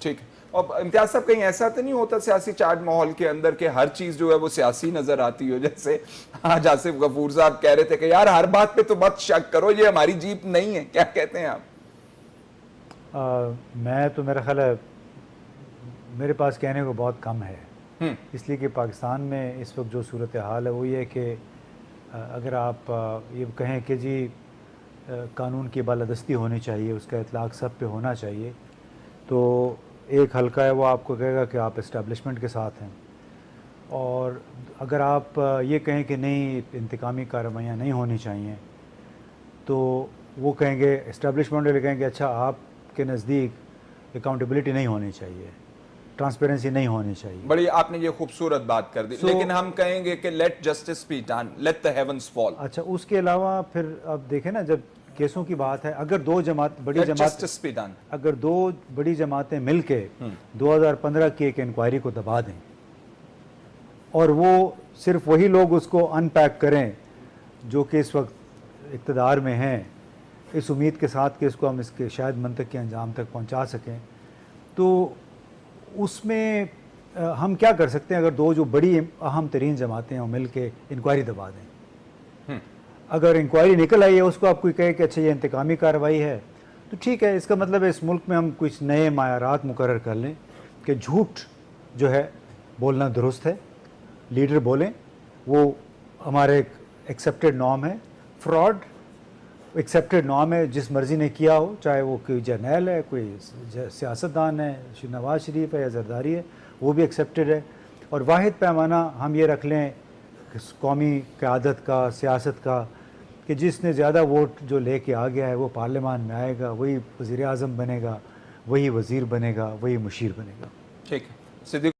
ٹھیک ہے. اور امتیاز صاحب کہیں ایسا تو نہیں ہوتا سیاسی چارج ماحول کے اندر کہ ہر چیز جو ہے وہ سیاسی نظر آتی ہو؟ جیسے آج آصف غفور صاحب کہہ رہے تھے کہ یار ہر بات پہ تو مت شک کرو، یہ ہماری جیپ نہیں ہے. کیا کہتے ہیں آپ؟ میں تو میرا خیال ہے میرے پاس کہنے کو بہت کم ہے، اس لیے کہ پاکستان میں اس وقت جو صورتحال ہے وہ یہ ہے کہ اگر آپ یہ کہیں کہ جی قانون کی بالادستی ہونی چاہیے، اس کا اطلاق سب پہ ہونا چاہیے، تو ایک حلقہ ہے وہ آپ کو کہے گا کہ آپ اسٹیبلشمنٹ کے ساتھ ہیں، اور اگر آپ یہ کہیں کہ نہیں انتقامی کارروائیاں نہیں ہونی چاہیے تو وہ کہیں گے اسٹیبلشمنٹ والے کہیں گے اچھا آپ کے نزدیک اکاؤنٹیبلٹی نہیں ہونی چاہیے، ٹرانسپیرنسی نہیں ہونی چاہیے. بڑی آپ نے یہ خوبصورت بات کر دی، لیکن ہم کہیں گے کہ let justice be done, let the heavens fall. اچھا اس کے علاوہ پھر آپ دیکھیں نا، جب کیسوں کی بات ہے، اگر دو Let justice be done. اگر دو بڑی جماعتیں مل کے 2015 کی ایک انکوائری کو دبا دیں اور وہ صرف وہی لوگ اس کو ان پیک کریں جو کہ اس وقت اقتدار میں ہیں، اس امید کے ساتھ کہ اس کو ہم اس کے شاید منطق کے انجام تک پہنچا سکیں، تو اس میں ہم کیا کر سکتے ہیں؟ اگر دو جو بڑی اہم ترین جماعتیں ہیں مل کے انکوائری دبا دیں، اگر انکوائری نکل آئی ہے اس کو آپ کوئی کہے کہ اچھا یہ انتقامی کارروائی ہے، تو ٹھیک ہے، اس کا مطلب ہے اس ملک میں ہم کچھ نئے معیارات مقرر کر لیں کہ جھوٹ جو ہے بولنا درست ہے، لیڈر بولیں وہ ہمارے ایک ایکسیپٹڈ نارم ہے، فراڈ ایکسیپٹڈ نارم ہے، جس مرضی نے کیا ہو، چاہے وہ کوئی جرنیل ہے، کوئی سیاستدان ہے، نواز شریف ہے یا زرداری ہے، وہ بھی ایکسیپٹڈ ہے. اور واحد پیمانہ ہم یہ رکھ لیں قومی قیادت کا، سیاست کا، کہ جس نے زیادہ ووٹ جو لے کے آ گیا ہے وہ پارلیمان میں آئے گا، وہی وزیر اعظم بنے گا، وہی وزیر بنے گا، وہی مشیر بنے گا. ٹھیک ہے.